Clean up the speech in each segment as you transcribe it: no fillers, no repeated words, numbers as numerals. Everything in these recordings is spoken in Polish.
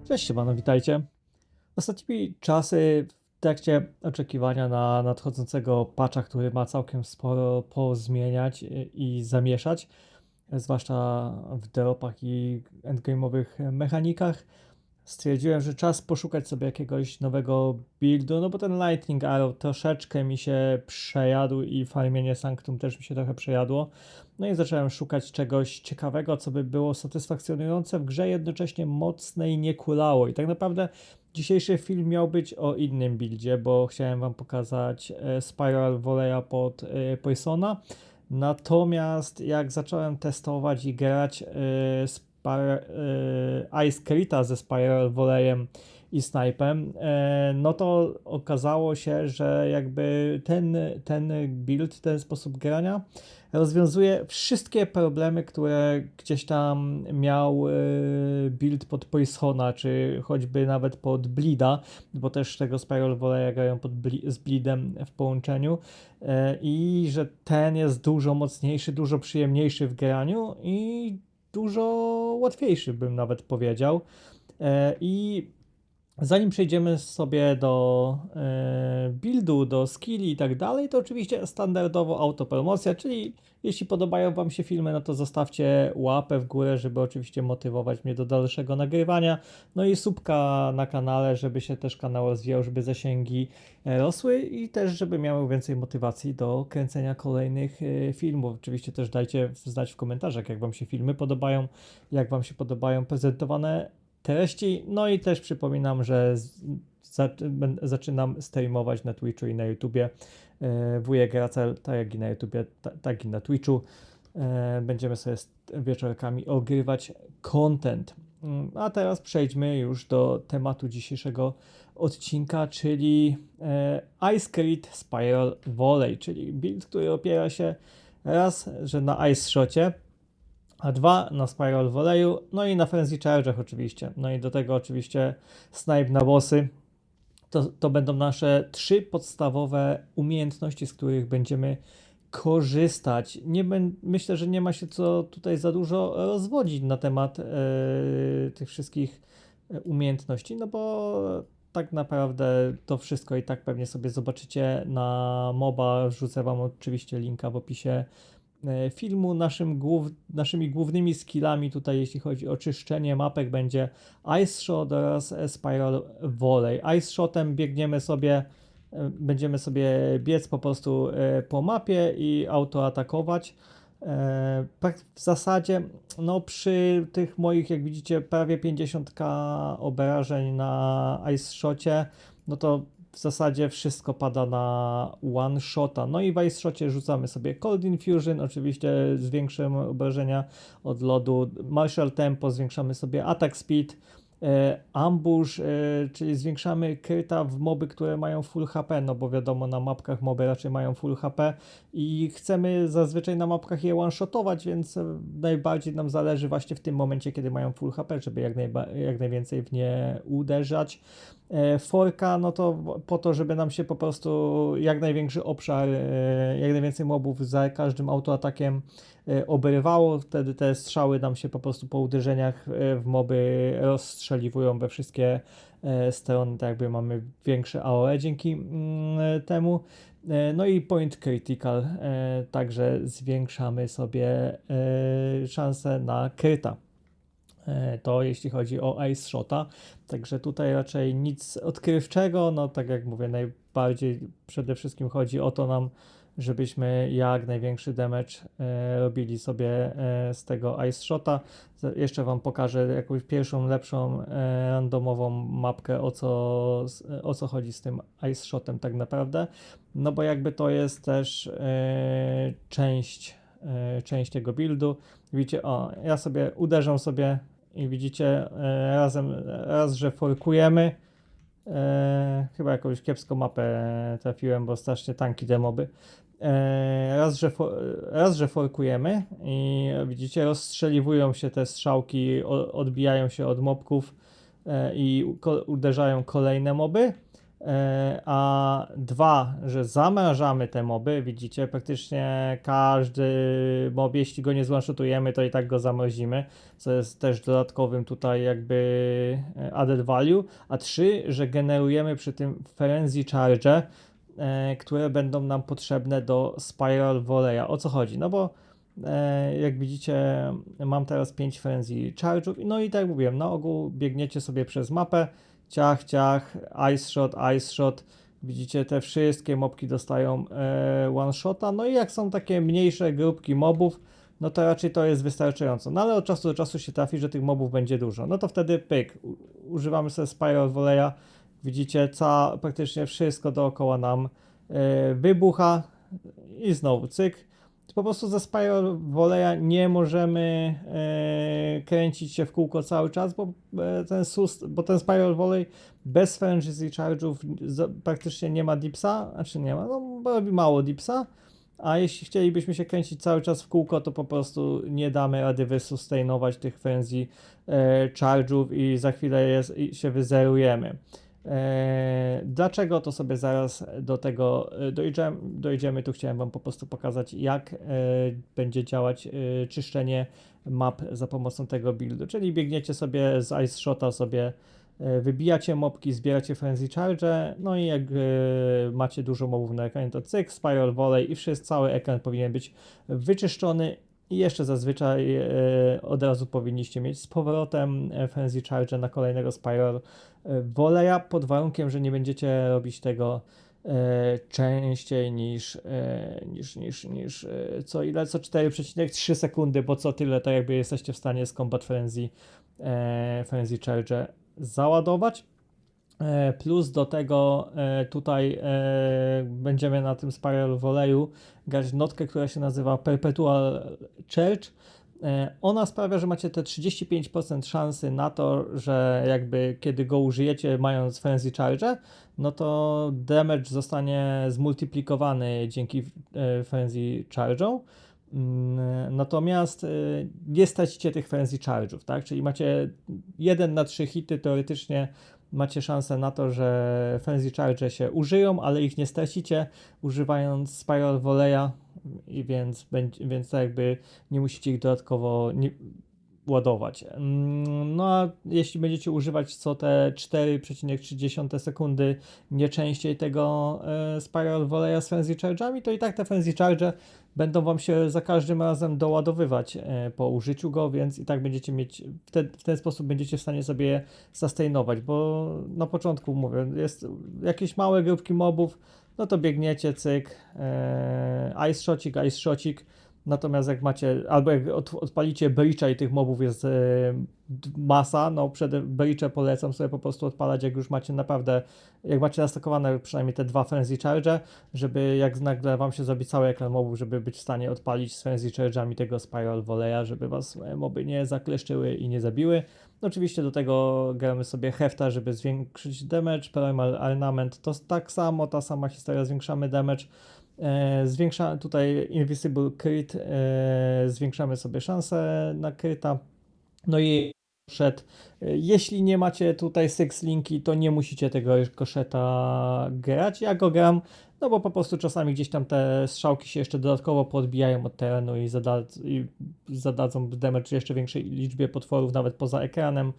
Cześć, siemano, witajcie. Ostatnimi czasy w trakcie oczekiwania na nadchodzącego patcha, który ma całkiem sporo pozmieniać i zamieszać, zwłaszcza w dropach i endgame'owych mechanikach, stwierdziłem, że czas poszukać sobie jakiegoś nowego buildu, no bo ten Lightning Arrow troszeczkę mi się przejadł i farmienie Sanctum też mi się trochę przejadło. No i zacząłem szukać czegoś ciekawego, co by było satysfakcjonujące w grze, jednocześnie mocne i nie kulało. I tak naprawdę dzisiejszy film miał być o innym buildzie, bo chciałem wam pokazać Spiral Volley'a pod Poisona. Natomiast jak zacząłem testować i grać Ice Krita ze Spiral Volleyem i Snipem, no to okazało się, że jakby ten build, ten sposób grania rozwiązuje wszystkie problemy, które gdzieś tam miał build pod Poisona, czy choćby nawet pod Bleeda, bo też tego Spiral Volley'a grają z Bleedem w połączeniu i że ten jest dużo mocniejszy, dużo przyjemniejszy w graniu i dużo łatwiejszy, bym nawet powiedział. I zanim przejdziemy sobie do buildu, do skilli i tak dalej, to oczywiście standardowo autopromocja, czyli jeśli podobają wam się filmy, no to zostawcie łapę w górę, żeby oczywiście motywować mnie do dalszego nagrywania. No i subka na kanale, żeby się też kanał rozwijał, żeby zasięgi rosły i też, żeby miały więcej motywacji do kręcenia kolejnych filmów. Oczywiście też dajcie znać w komentarzach, jak wam się filmy podobają, jak wam się podobają prezentowane treści. No i też przypominam, że zaczynam streamować na Twitchu i na YouTubie. Wujek Racel, tak jak i na YouTubie, tak i na Twitchu. Będziemy sobie wieczorkami ogrywać content. A teraz przejdźmy już do tematu dzisiejszego odcinka, czyli Ice Crit Spiral Volley, czyli build, który opiera się raz, że na Ice Shocie, a dwa na Spiral Volley'u, no i na Frenzy Charge'ach oczywiście. No i do tego oczywiście Snipe na bossy. To będą nasze trzy podstawowe umiejętności, z których będziemy korzystać. Myślę, że nie ma się co tutaj za dużo rozwodzić na temat tych wszystkich umiejętności, no bo tak naprawdę to wszystko i tak pewnie sobie zobaczycie na MOBA. Wrzucę wam oczywiście linka w opisie filmu. Naszymi głównymi skillami tutaj, jeśli chodzi o czyszczenie mapek, będzie Ice Shot oraz Spiral Volley. Ice Shotem będziemy sobie biec po prostu po mapie i autoatakować. Tak w zasadzie, no przy tych moich, jak widzicie, prawie 50k obrażeń na Ice Shocie, no to w zasadzie wszystko pada na one shota. No i w Ice Shocie rzucamy sobie Cold Infusion, oczywiście zwiększymy obrażenia od lodu, Martial Tempo, zwiększamy sobie Attack Speed, ambush, czyli zwiększamy kryta w moby, które mają full HP, no bo wiadomo, na mapkach moby raczej mają full HP i chcemy zazwyczaj na mapkach je one-shotować, więc najbardziej nam zależy właśnie w tym momencie, kiedy mają full HP, żeby jak najwięcej w nie uderzać. Forka, no to po to, żeby nam się po prostu jak największy obszar, jak najwięcej mobów za każdym autoatakiem obrywało, wtedy te strzały nam się po prostu po uderzeniach w moby rozstrzeliwują we wszystkie strony, tak jakby mamy większe AOE dzięki temu. No i point critical, także zwiększamy sobie szanse na kryta. To jeśli chodzi o Ice Shota, także tutaj raczej nic odkrywczego, no tak jak mówię, najbardziej przede wszystkim chodzi o to nam, żebyśmy jak największy damage robili sobie z tego Ice Shota. Jeszcze wam pokażę jakąś pierwszą, lepszą randomową mapkę, o co chodzi z tym Ice Shotem tak naprawdę, no bo jakby to jest też część tego buildu. Widzicie, ja sobie uderzam sobie i widzicie, raz, że forkujemy. Chyba jakąś kiepską mapę trafiłem, bo strasznie tanki te moby. Raz, że forkujemy i widzicie, rozstrzeliwują się te strzałki, odbijają się od mobków i uderzają kolejne moby. A dwa, że zamrażamy te moby, widzicie, praktycznie każdy mob, jeśli go nie zone-shotujemy, to i tak go zamrozimy, co jest też dodatkowym tutaj jakby added value. A trzy, że generujemy przy tym frenzy charge, które będą nam potrzebne do Spiral Volley'a. O co chodzi? No bo jak widzicie, mam teraz 5 frenzy charge'ów, no i tak jak mówiłem, na ogół biegniecie sobie przez mapę, ciach, ciach, ice shot, widzicie, te wszystkie mobki dostają one shota, no i jak są takie mniejsze grupki mobów, no to raczej to jest wystarczająco, no ale od czasu do czasu się trafi, że tych mobów będzie dużo, no to wtedy pyk, używamy sobie Spiral Volley'a, widzicie, praktycznie wszystko dookoła nam wybucha i znowu cyk. Po prostu ze Spiral Volley'a nie możemy kręcić się w kółko cały czas, bo ten Spiral Volley bez Frenzy Charge'ów praktycznie nie ma dipsa, znaczy nie ma, no robi mało dipsa, a jeśli chcielibyśmy się kręcić cały czas w kółko, to po prostu nie damy rady wysustainować tych Frenzy Charge'ów i za chwilę się wyzerujemy. Dlaczego, to sobie zaraz do tego dojdziemy. Tu chciałem Wam po prostu pokazać, jak będzie działać czyszczenie map za pomocą tego buildu. Czyli biegniecie sobie z Ice Shota, sobie wybijacie mobki, zbieracie Frenzy Charge, no i jak macie dużo mobów na ekranie, to cyk, Spiral Volley i cały ekran powinien być wyczyszczony. I jeszcze zazwyczaj od razu powinniście mieć z powrotem Frenzy Charge na kolejnego Spiral Volley'a, pod warunkiem, że nie będziecie robić tego częściej niż co 4,3 sekundy, bo co tyle, to jakby jesteście w stanie z Combat Frenzy Charge załadować. Plus do tego tutaj będziemy na tym Spiral Volley'u grać notkę, która się nazywa Perpetual Charge. Ona sprawia, że macie te 35% szansy na to, że jakby kiedy go użyjecie mając Frenzy Charge, no to damage zostanie zmultiplikowany dzięki Frenzy Charge'om. Natomiast nie stracicie tych Frenzy Charge'ów, tak? Czyli macie 1 na 3 hity teoretycznie, macie szansę na to, że Frenzy Charge się użyją, ale ich nie stracicie używając Spiral Volley'a, więc tak jakby nie musicie ich dodatkowo ładować. No a jeśli będziecie używać co te 4,3 sekundy nie częściej tego Spiral Volley'a z Frenzy Charge'ami, to i tak te Frenzy Charge będą Wam się za każdym razem doładowywać po użyciu go, więc i tak będziecie mieć, w ten sposób będziecie w stanie sobie sustainować, bo na początku mówię, jest jakieś małe grupki mobów, no to biegniecie, cyk, ice shotcik, natomiast jak macie, albo jak odpalicie breacha i tych mobów jest masa, no przed breache polecam sobie po prostu odpalać, jak już macie naprawdę, jak macie nastakowane przynajmniej te 2 Frenzy Charge, żeby jak nagle Wam się zrobi cały ekran mobów, żeby być w stanie odpalić z Frenzy Charge'ami tego Spiral Volley'a, żeby Was moby nie zakleszczyły i nie zabiły. No, oczywiście do tego gramy sobie hefta, żeby zwiększyć damage, primal ornament to tak samo, ta sama historia, zwiększamy damage. Zwiększa tutaj Invisible Crit, zwiększamy sobie szanse na kryta. No i koszet. Jeśli nie macie tutaj Six Linki, to nie musicie tego koszeta grać. Ja go gram, no bo po prostu czasami gdzieś tam te strzałki się jeszcze dodatkowo podbijają od terenu i zadadzą damage jeszcze większej liczbie potworów, nawet poza ekranem.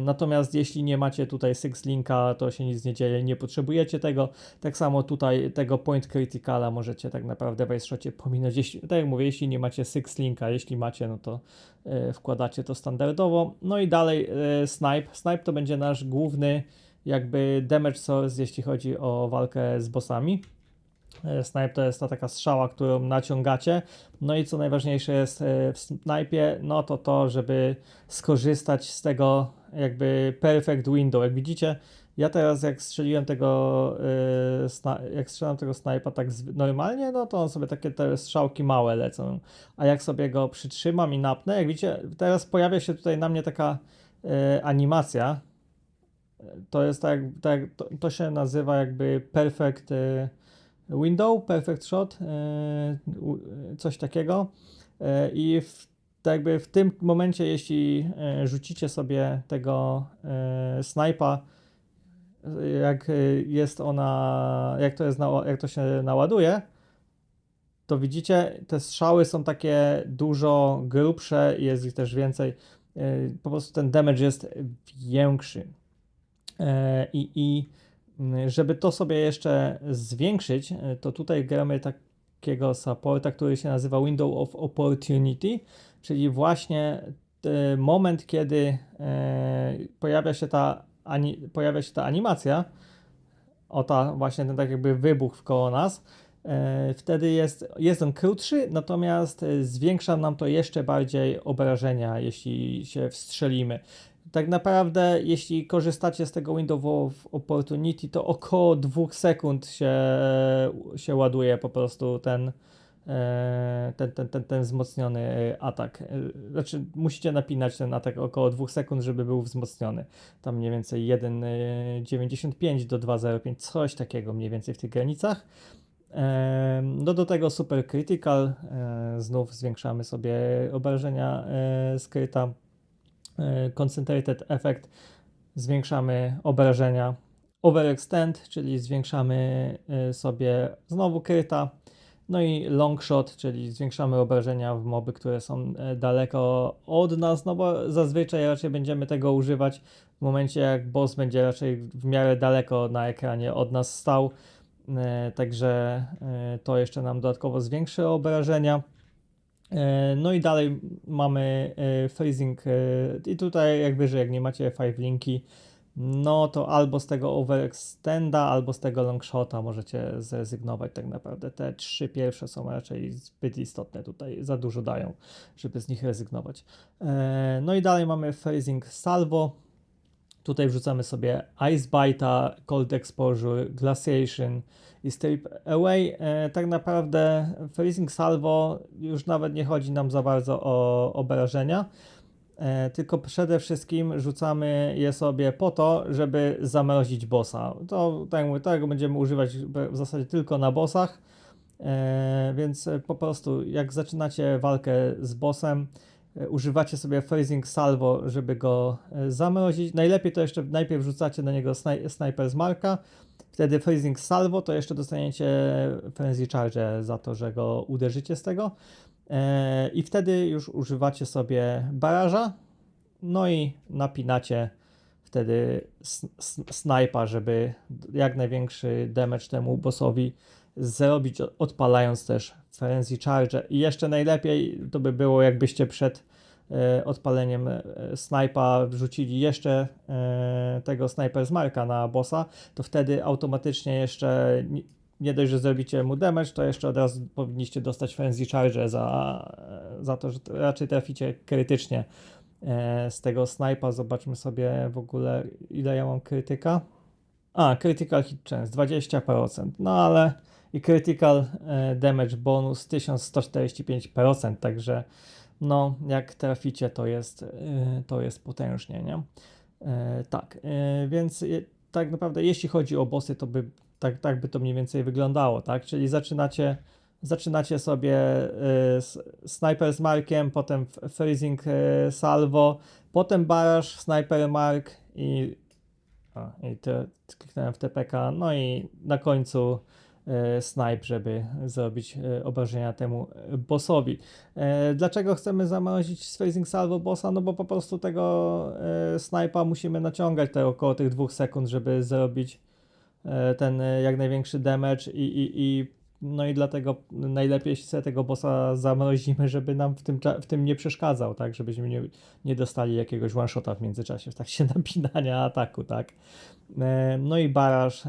Natomiast jeśli nie macie tutaj Six Linka, to się nic nie dzieje, nie potrzebujecie tego. Tak samo tutaj tego Point Criticala możecie tak naprawdę w Ice Shocie pominąć. Tak jak mówię, jeśli nie macie Six Linka, jeśli macie, no to wkładacie to standardowo. No i dalej Snipe. Snipe to będzie nasz główny jakby damage source, jeśli chodzi o walkę z bossami. Snipe to jest ta taka strzała, którą naciągacie. No i co najważniejsze jest w snipe, no to żeby skorzystać z tego jakby perfect window. Jak widzicie, ja teraz jak strzeliłem jak strzelam tego snipa tak normalnie, no to on sobie takie te strzałki małe lecą. A jak sobie go przytrzymam i napnę, jak widzicie, teraz pojawia się tutaj na mnie taka animacja. To jest to się nazywa jakby perfect window, perfect shot, coś takiego. I jakby w tym momencie, jeśli rzucicie sobie tego snipa jest ona, jak to się naładuje, to widzicie, te strzały są takie dużo grubsze i jest ich też więcej. Po prostu ten damage jest większy. I żeby to sobie jeszcze zwiększyć, to tutaj gramy takiego supporta, który się nazywa Window of Opportunity, czyli właśnie moment, kiedy pojawia się ta animacja, właśnie ten tak jakby wybuch wkoło nas. Wtedy jest on krótszy, natomiast zwiększa nam to jeszcze bardziej obrażenia, jeśli się wstrzelimy. Tak naprawdę, jeśli korzystacie z tego Window of Opportunity, to około 2 sekund się ładuje po prostu ten wzmocniony atak. Znaczy, musicie napinać ten atak około 2 sekund, żeby był wzmocniony. Tam mniej więcej 1,95 do 2,05, coś takiego mniej więcej w tych granicach. No do tego Super Critical, znów zwiększamy sobie obrażenia skryta. Concentrated Effect, zwiększamy obrażenia. Overextend, czyli zwiększamy sobie znowu kryta. No i long shot, czyli zwiększamy obrażenia w moby, które są daleko od nas, no bo zazwyczaj raczej będziemy tego używać w momencie, jak boss będzie raczej w miarę daleko na ekranie od nas stał. Także to jeszcze nam dodatkowo zwiększy obrażenia. No i dalej mamy freezing i tutaj jak wyżej, jak nie macie 5 linki, no to albo z tego overextenda, albo z tego longshota możecie zrezygnować. Tak naprawdę te 3 pierwsze są raczej zbyt istotne tutaj, za dużo dają, żeby z nich rezygnować. No i dalej mamy freezing salvo. Tutaj wrzucamy sobie Ice Bite'a, Cold Exposure, Glaciation i Strip Away. Tak naprawdę Freezing Salvo już nawet nie chodzi nam za bardzo o obrażenia, tylko przede wszystkim rzucamy je sobie po to, żeby zamrozić bossa. To tak jak mówię, tego będziemy używać w zasadzie tylko na bossach, więc po prostu jak zaczynacie walkę z bossem, używacie sobie Freezing Salvo, żeby go zamrozić. Najlepiej to jeszcze najpierw rzucacie na niego Sniper's Marka, wtedy Freezing Salvo, to jeszcze dostaniecie Frenzy Charge za to, że go uderzycie z tego. I wtedy już używacie sobie baraża, no i napinacie wtedy snajpa, żeby jak największy damage temu bossowi zrobić, odpalając też Frenzy Charge. I jeszcze najlepiej to by było, jakbyście przed odpaleniem snajpa wrzucili jeszcze tego Sniper's Marka na bossa, to wtedy automatycznie jeszcze nie dość, że zrobicie mu damage, to jeszcze od razu powinniście dostać Frenzy Charge za to, że raczej traficie krytycznie z tego snajpa. Zobaczmy sobie w ogóle, ile ja mam krytyka. Critical Hit Chance 20%, no ale i Critical Damage Bonus 1145%, także no jak traficie, to jest potężnie, nie? Tak, więc tak naprawdę jeśli chodzi o bossy, to by tak by to mniej więcej wyglądało, tak? Czyli zaczynacie sobie Sniper z Markiem, potem Freezing Salvo, potem Baraż, Sniper Mark i kliknąłem w TPK, no i na końcu snipe, żeby zrobić obrażenia temu bossowi. Dlaczego chcemy zamrozić z Freezing Salvo bossa? No bo po prostu tego snipa musimy naciągać około tych 2 sekund, żeby zrobić ten jak największy damage no i dlatego najlepiej sobie tego bossa zamrozimy, żeby nam w tym nie przeszkadzał, tak, żebyśmy nie dostali jakiegoś one-shota w międzyczasie w trakcie napinania ataku, tak. No i baraż,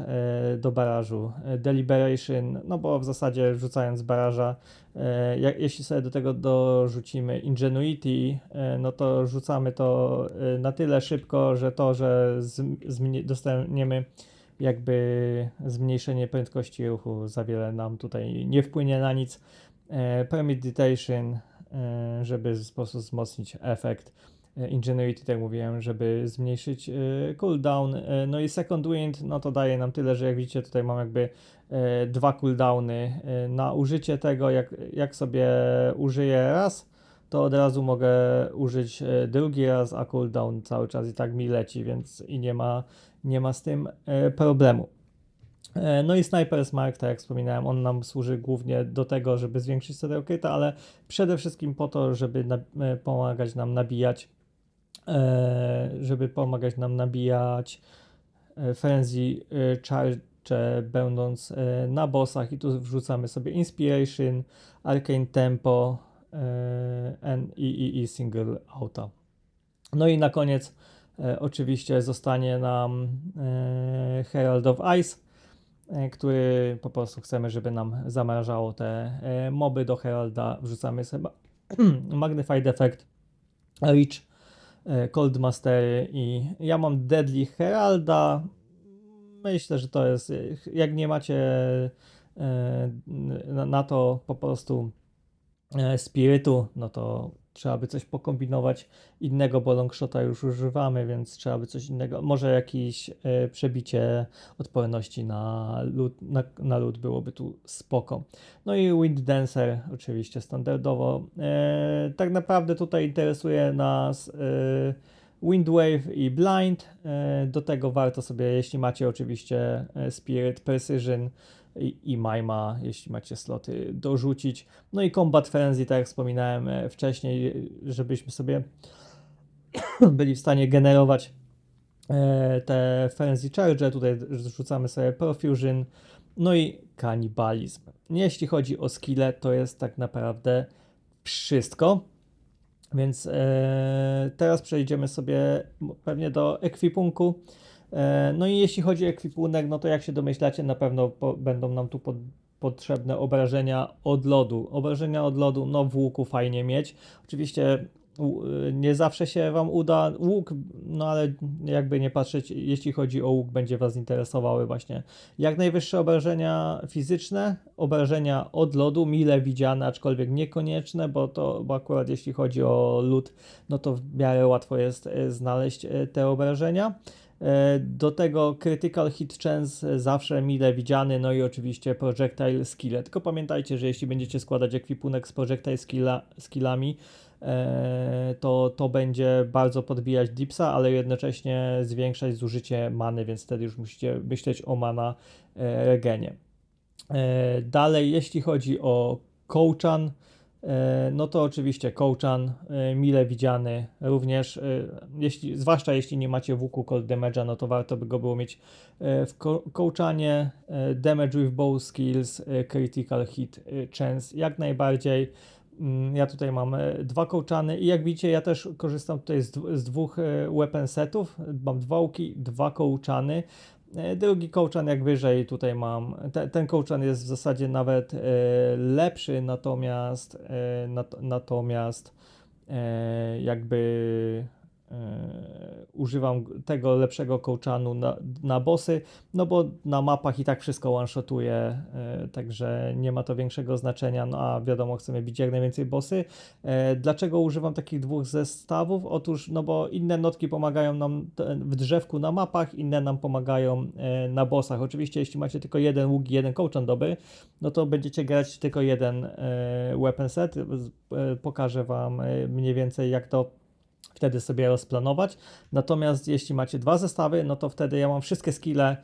do barażu Deliberation, no bo w zasadzie wrzucając baraża, jeśli sobie do tego dorzucimy Ingenuity, no to rzucamy to na tyle szybko, że dostaniemy jakby zmniejszenie prędkości ruchu za wiele nam tutaj nie wpłynie na nic. Premeditation, żeby po prostu wzmocnić efekt. Ingenuity, tak mówiłem, żeby zmniejszyć cooldown. No i Second Wind, no to daje nam tyle, że jak widzicie, tutaj mam jakby 2 cooldowny na użycie tego. Jak sobie użyję raz, to od razu mogę użyć drugi raz, a cooldown cały czas i tak mi leci, więc i nie ma z tym problemu. No i Sniper's Mark, tak jak wspominałem, on nam służy głównie do tego, żeby zwiększyć CD kryta, ale przede wszystkim po to, pomagać nam nabijać Frenzy Charge, będąc na bossach, i tu wrzucamy sobie Inspiration, Arcane Tempo i Single Auto. No i na koniec oczywiście zostanie nam Herald of Ice, który po prostu chcemy, żeby nam zamrażało te moby. Do Heralda wrzucamy sobie Magnified Effect, Reach, Cold Mastery i ja mam Deadly Heralda. Myślę, że to jest, jak nie macie na to po prostu spirytu, no to trzeba by coś pokombinować innego, bo longshota już używamy, więc trzeba by coś innego, może jakieś przebicie odporności na lód byłoby tu spoko. No i Wind Dancer oczywiście standardowo. Tak naprawdę tutaj interesuje nas Wind Wave i Blind. Do tego warto sobie, jeśli macie oczywiście Spirit, Precision i Mima, jeśli macie sloty, dorzucić. No i Combat Frenzy, tak jak wspominałem wcześniej, żebyśmy sobie byli w stanie generować te Frenzy Charge. Tutaj rzucamy sobie Profusion, no i Kanibalizm. Jeśli chodzi o skille, to jest tak naprawdę wszystko. Więc teraz przejdziemy sobie pewnie do ekwipunku. No i jeśli chodzi o ekwipunek, no to jak się domyślacie, na pewno będą nam tu potrzebne obrażenia od lodu. Obrażenia od lodu, no w łuku fajnie mieć. Oczywiście nie zawsze się Wam uda łuk, no ale jakby nie patrzeć, jeśli chodzi o łuk, będzie Was interesowały właśnie jak najwyższe obrażenia fizyczne, obrażenia od lodu, mile widziane, aczkolwiek niekonieczne, bo akurat jeśli chodzi o lód, no to w miarę łatwo jest znaleźć te obrażenia. Do tego Critical Hit Chance zawsze mile widziany, no i oczywiście Projectile Skill. Tylko pamiętajcie, że jeśli będziecie składać ekwipunek z Projectile Skillami, to będzie bardzo podbijać dipsa, ale jednocześnie zwiększać zużycie many, więc wtedy już musicie myśleć o mana regenie. Dalej, jeśli chodzi o Kołczan, no to oczywiście Kołczan mile widziany również, zwłaszcza jeśli nie macie łuku Cold Damage'a, no to warto by go było mieć w Kołczanie. Damage with Bow Skills, Critical Hit Chance jak najbardziej. Ja tutaj mam 2 kołczany i jak widzicie, ja też korzystam tutaj z 2 weapon setów. Mam 2 łuki, 2 kołczany. Drugi kołczan jak wyżej, tutaj mam, ten kołczan jest w zasadzie nawet lepszy, natomiast jakby używam tego lepszego kołczanu na bossy, no bo na mapach i tak wszystko one-shotuje, także nie ma to większego znaczenia, no a wiadomo, chcemy bić jak najwięcej bossy. Dlaczego używam takich 2 zestawów? Otóż, no bo inne notki pomagają nam w drzewku na mapach, inne nam pomagają na bossach. Oczywiście, jeśli macie tylko jeden łuk i jeden kołczan dobry, no to będziecie grać tylko jeden weapon set. Pokażę Wam mniej więcej, jak to wtedy sobie rozplanować. Natomiast jeśli macie 2 zestawy, no to wtedy ja mam wszystkie skille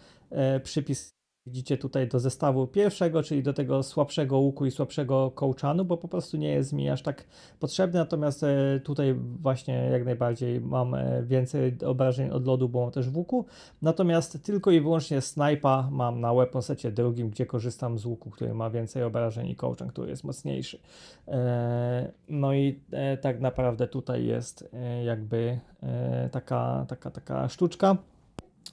widzicie tutaj do zestawu pierwszego, czyli do tego słabszego łuku i słabszego kołczanu, bo po prostu nie jest mi aż tak potrzebny, natomiast tutaj właśnie jak najbardziej mam więcej obrażeń od lodu, bo mam też w łuku, natomiast tylko i wyłącznie snajpa mam na weapon secie drugim, gdzie korzystam z łuku, który ma więcej obrażeń i kołczan, który jest mocniejszy. No i tak naprawdę tutaj jest jakby taka sztuczka.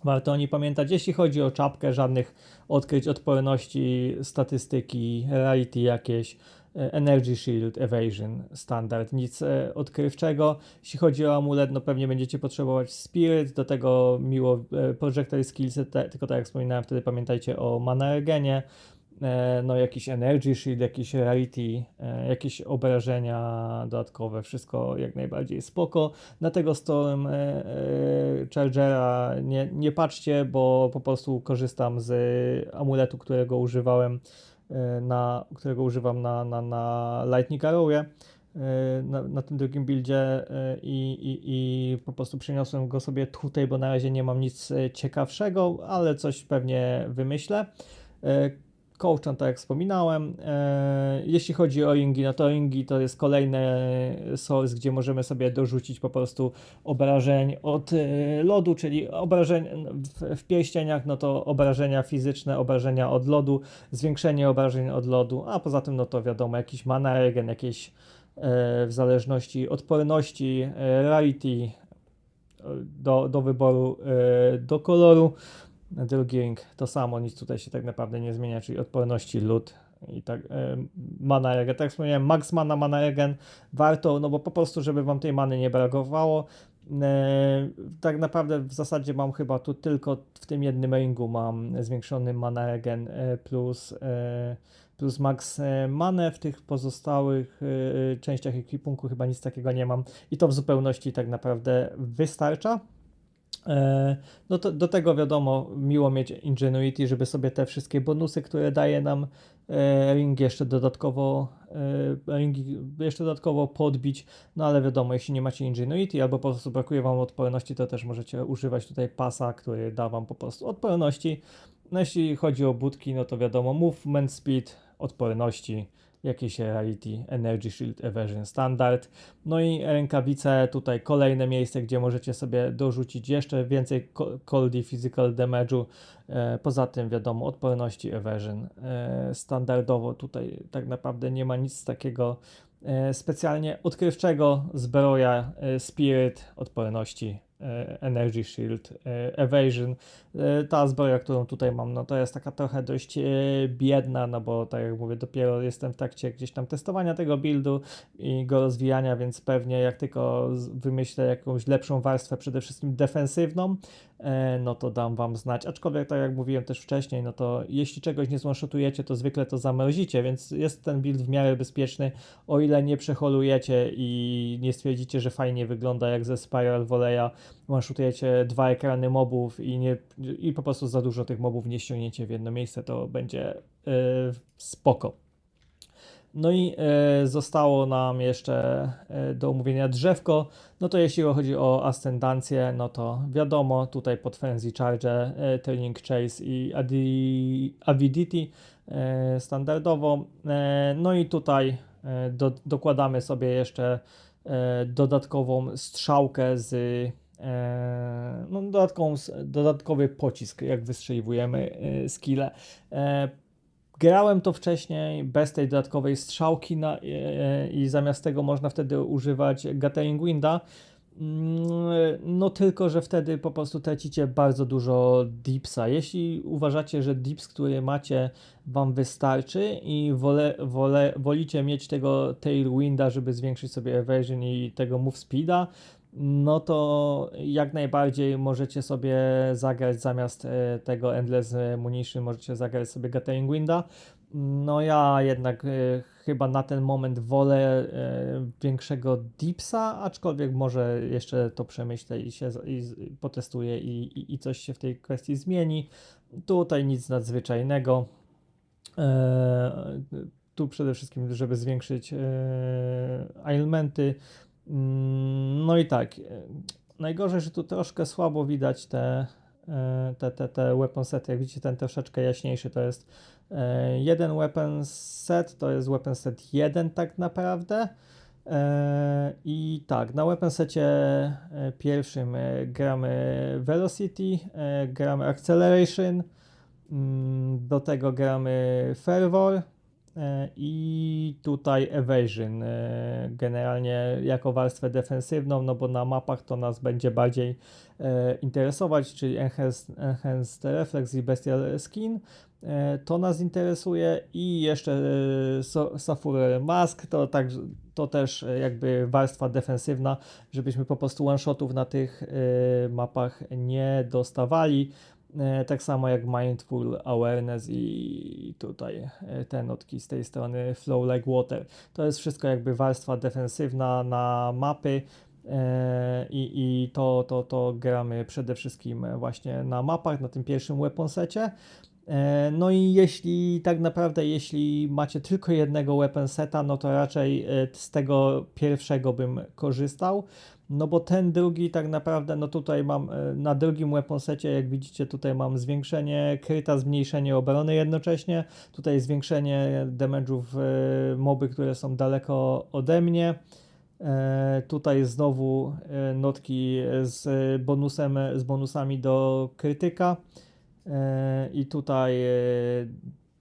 Warto o niej pamiętać. Jeśli chodzi o czapkę, żadnych odkryć odporności, statystyki, rarity jakieś, Energy Shield, Evasion, standard, nic odkrywczego. Jeśli chodzi o amulet, no pewnie będziecie potrzebować Spirit, do tego miło Projectile Skills, tylko tak jak wspominałem, wtedy pamiętajcie o Mana Regenie, no jakiś Energy Shield, jakiś Rarity, jakieś obrażenia dodatkowe, wszystko jak najbardziej spoko. Na tego Storm Chargera nie patrzcie, bo po prostu korzystam z amuletu, którego używam na Lightning Arrowie. na tym drugim buildzie i po prostu przeniosłem go sobie tutaj, bo na razie nie mam nic ciekawszego, ale coś pewnie wymyślę. Kołczan, tak jak wspominałem. Jeśli chodzi o ringi, no to ringi to jest kolejny source, gdzie możemy sobie dorzucić po prostu obrażeń od lodu, czyli obrażeń w pierścieniach, no to obrażenia fizyczne, obrażenia od lodu, zwiększenie obrażeń od lodu, a poza tym no to wiadomo, jakiś mana regen, jakieś w zależności odporności, rarity do wyboru, do koloru. Drugi ring to samo, nic tutaj się tak naprawdę nie zmienia, czyli odporności lód i tak mana regen. Tak jak wspomniałem, max mana, mana regen warto, no bo po prostu, żeby wam tej many nie brakowało. Tak naprawdę w zasadzie mam chyba tu tylko w tym jednym ringu mam zwiększony mana regen plus max manę. W tych pozostałych częściach ekwipunku chyba nic takiego nie mam i to w zupełności tak naprawdę wystarcza. No to do tego wiadomo, miło mieć Ingenuity, żeby sobie te wszystkie bonusy, które daje nam ring jeszcze dodatkowo podbić, no ale wiadomo, jeśli nie macie Ingenuity albo po prostu brakuje wam odporności, to też możecie używać tutaj pasa, który da wam po prostu odporności. No jeśli chodzi o budki, no to wiadomo, movement speed, odporności, jakieś rarity, energy shield, evasion standard. No i rękawice, tutaj kolejne miejsce, gdzie możecie sobie dorzucić jeszcze więcej cold i physical damage'u. Poza tym wiadomo, odporności, evasion. Standardowo tutaj tak naprawdę nie ma nic takiego specjalnie odkrywczego. Zbroja, spirit, odporności, energy shield, evasion. Ta zbroja, którą tutaj mam, no to jest taka trochę dość biedna, no bo tak jak mówię, dopiero jestem w trakcie gdzieś tam testowania tego buildu i go rozwijania, więc pewnie jak tylko wymyślę jakąś lepszą warstwę, przede wszystkim defensywną, no to dam wam znać. Aczkolwiek tak jak mówiłem też wcześniej, no to jeśli czegoś nie zone-shotujecie, to zwykle to zamrozicie, więc jest ten build w miarę bezpieczny, o ile nie przeholujecie i nie stwierdzicie, że fajnie wygląda jak ze Spiral Volley'a, one-shotujecie 2 ekrany mobów i po prostu za dużo tych mobów nie ściągniecie w jedno miejsce, to będzie spoko. No i zostało nam jeszcze do omówienia drzewko. No to jeśli chodzi o ascendancję, no to wiadomo, tutaj pod Frenzy Charge, Turning Chase i Avidity standardowo. No i tutaj dokładamy sobie jeszcze dodatkową strzałkę z no, dodatkowy pocisk, jak wystrzeliwujemy skille. Grałem to wcześniej bez tej dodatkowej strzałki i zamiast tego można wtedy używać Gathering Winda. No tylko, że wtedy po prostu tracicie bardzo dużo dipsa. Jeśli uważacie, że dips, który macie wam wystarczy i wolicie mieć tego Tailwinda, żeby zwiększyć sobie evasion i tego move speeda, no to jak najbardziej możecie sobie zagrać zamiast tego Endless Munition, możecie zagrać sobie Gathering Winda. No ja jednak chyba na ten moment wolę większego dipsa, aczkolwiek może jeszcze to przemyślę i potestuję i coś się w tej kwestii zmieni. Tutaj nic nadzwyczajnego. Tu przede wszystkim, żeby zwiększyć ailmenty. No i tak, najgorzej, że tu troszkę słabo widać te weapon sety. Jak widzicie, ten troszeczkę jaśniejszy to jest jeden weapon set, to jest weapon set 1 tak naprawdę. I tak, na weapon secie pierwszym gramy Velocity, gramy Acceleration, do tego gramy Fervor i tutaj Evasion, generalnie jako warstwę defensywną, no bo na mapach to nas będzie bardziej interesować, czyli Enhanced Reflex i Bestial Skin, to nas interesuje i jeszcze Sulfur Mask, to też jakby warstwa defensywna, żebyśmy po prostu one-shotów na tych mapach nie dostawali. Tak samo jak Mindful Awareness i tutaj te notki z tej strony Flow Like Water. To jest wszystko jakby warstwa defensywna na mapy to gramy przede wszystkim właśnie na mapach, na tym pierwszym weapon secie. No i jeśli tak naprawdę, jeśli macie tylko jednego weapon seta, no to raczej z tego pierwszego bym korzystał, no bo ten drugi tak naprawdę, no tutaj mam na drugim weapon secie, jak widzicie, tutaj mam zwiększenie kryta, zmniejszenie obrony jednocześnie, tutaj zwiększenie damage'ów moby, które są daleko ode mnie. Tutaj znowu notki z bonusami do krytyka. I tutaj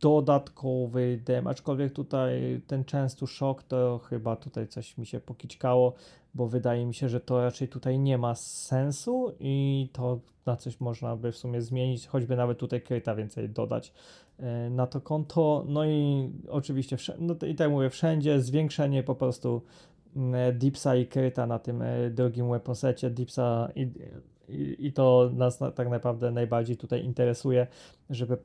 dodatkowy dem, aczkolwiek tutaj ten częsty szok to chyba tutaj coś mi się pokićkało, bo wydaje mi się, że to raczej tutaj nie ma sensu i to na coś można by w sumie zmienić, choćby nawet tutaj kryta więcej dodać na to konto. No i oczywiście, no i tak mówię, wszędzie zwiększenie po prostu dipsa i kryta na tym drugim weaponsecie, dipsa i to nas tak naprawdę najbardziej tutaj interesuje, żeby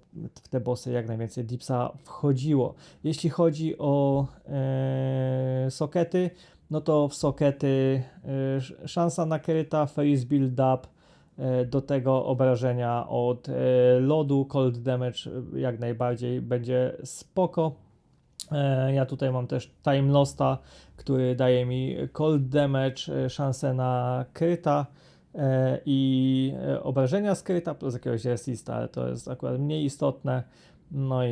w te bossy jak najwięcej dipsa wchodziło. Jeśli chodzi o sokety, no to w sokety szansa na kryta, freeze build up, do tego obrażenia od lodu, cold damage jak najbardziej będzie spoko. Ja tutaj mam też Time Losta, który daje mi cold damage, szansę na kryta i obrażenia z kryta plus jakiegoś resista, ale to jest akurat mniej istotne. No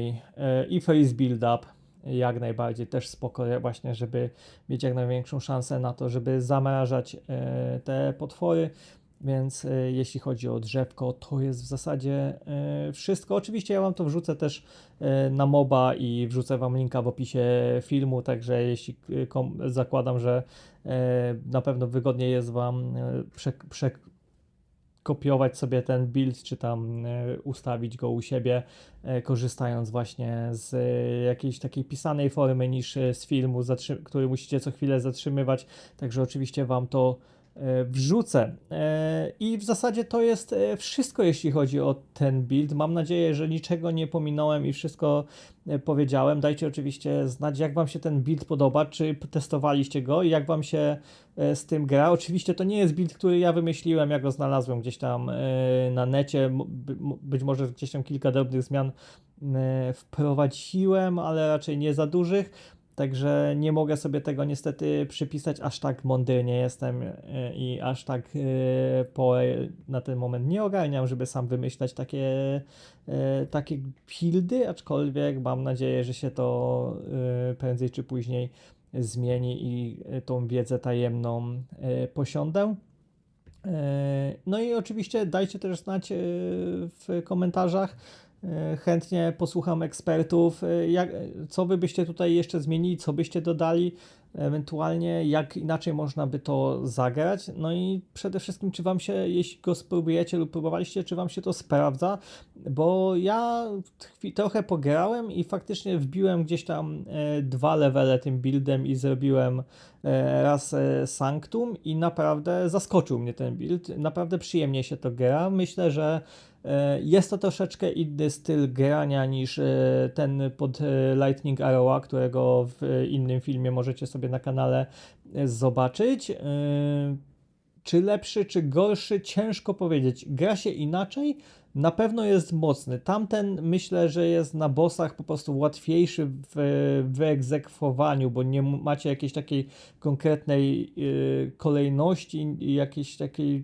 i freeze build up jak najbardziej też spoko właśnie, żeby mieć jak największą szansę na to, żeby zamrażać te potwory. Więc jeśli chodzi o drzewko, to jest w zasadzie wszystko. Oczywiście ja wam to wrzucę też na moba i wrzucę wam linka w opisie filmu, także jeśli zakładam, że na pewno wygodniej jest wam kopiować sobie ten build, czy tam ustawić go u siebie, korzystając właśnie z jakiejś takiej pisanej formy niż z filmu, który musicie co chwilę zatrzymywać. Także oczywiście wam to wrzucę. I w zasadzie to jest wszystko, jeśli chodzi o ten build. Mam nadzieję, że niczego nie pominąłem i wszystko powiedziałem. Dajcie oczywiście znać, jak wam się ten build podoba, czy testowaliście go i jak wam się z tym gra. Oczywiście to nie jest build, który ja wymyśliłem, ja go znalazłem gdzieś tam na necie. Być może gdzieś tam kilka drobnych zmian wprowadziłem, ale raczej nie za dużych. Także nie mogę sobie tego niestety przypisać, aż tak mądry nie jestem i aż tak na ten moment nie ogarniam, żeby sam wymyślać takie buildy, aczkolwiek mam nadzieję, że się to prędzej czy później zmieni i tą wiedzę tajemną posiądę. No i oczywiście dajcie też znać w komentarzach. Chętnie posłucham ekspertów, co wy byście tutaj jeszcze zmienili, co byście dodali, ewentualnie jak inaczej można by to zagrać. No i przede wszystkim, czy wam się, jeśli go spróbujecie lub próbowaliście, czy wam się to sprawdza, bo ja trochę pograłem i faktycznie wbiłem gdzieś tam 2 levele tym buildem i zrobiłem raz Sanctum i naprawdę zaskoczył mnie ten build, naprawdę przyjemnie się to gra. Myślę, że jest to troszeczkę inny styl grania niż ten pod Lightning Arrowa, którego w innym filmie możecie sobie na kanale zobaczyć. Czy lepszy, czy gorszy, ciężko powiedzieć. Gra się inaczej, na pewno jest mocny. Tamten myślę, że jest na bossach po prostu łatwiejszy w wyegzekwowaniu, bo nie macie jakiejś takiej konkretnej kolejności i jakiejś takiej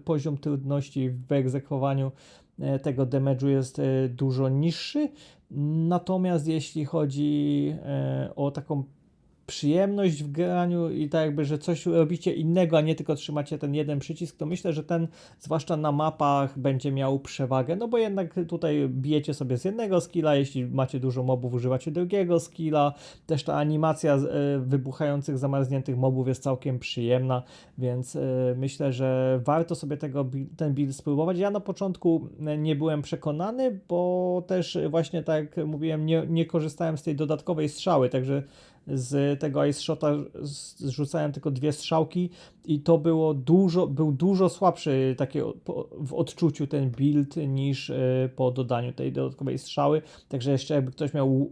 poziom trudności w wyegzekwowaniu tego damage'u jest dużo niższy. Natomiast jeśli chodzi o taką przyjemność w graniu i tak jakby, że coś robicie innego, a nie tylko trzymacie ten jeden przycisk, to myślę, że ten, zwłaszcza na mapach, będzie miał przewagę, no bo jednak tutaj bijecie sobie z jednego skilla, jeśli macie dużo mobów, używacie drugiego skilla, też ta animacja wybuchających, zamarzniętych mobów jest całkiem przyjemna, więc myślę, że warto sobie ten build spróbować. Ja na początku nie byłem przekonany, bo też właśnie tak jak mówiłem, nie korzystałem z tej dodatkowej strzały, także z tego Ice Shota zrzucałem tylko 2 strzałki i to był dużo słabszy takie w odczuciu ten build niż po dodaniu tej dodatkowej strzały, także jeszcze jakby ktoś miał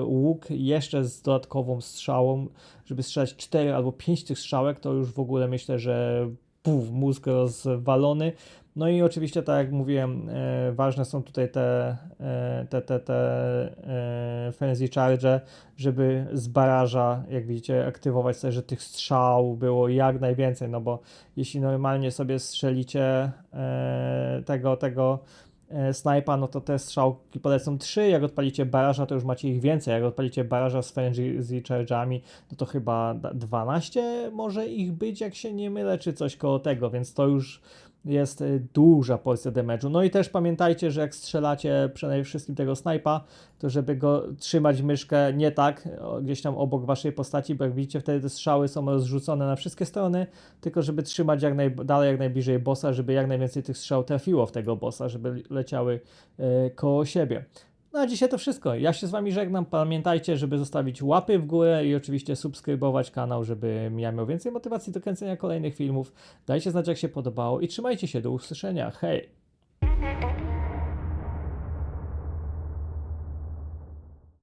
łuk jeszcze z dodatkową strzałą, żeby strzelać 4 albo 5 tych strzałek, to już w ogóle myślę, że puf, mózg rozwalony. No i oczywiście, tak jak mówiłem, ważne są tutaj te frenzy charge, żeby z baraża, jak widzicie, aktywować sobie, że tych strzał było jak najwięcej, no bo jeśli normalnie sobie strzelicie tego snajpa, no to te strzałki polecą 3, jak odpalicie baraża, to już macie ich więcej, jak odpalicie baraża z frenzy charge'ami, no to chyba 12 może ich być, jak się nie mylę, czy coś koło tego, więc to już jest duża porcja damage'u. No i też pamiętajcie, że jak strzelacie przede wszystkim tego snajpa, to żeby go trzymać myszkę nie tak, gdzieś tam obok waszej postaci, bo jak widzicie, wtedy te strzały są rozrzucone na wszystkie strony, tylko żeby trzymać dalej, jak najbliżej bossa, żeby jak najwięcej tych strzał trafiło w tego bossa, żeby leciały koło siebie. No a dzisiaj to wszystko. Ja się z wami żegnam. Pamiętajcie, żeby zostawić łapy w górę i oczywiście subskrybować kanał, żeby ja miał więcej motywacji do kręcenia kolejnych filmów. Dajcie znać, jak się podobało i trzymajcie się. Do usłyszenia. Hej!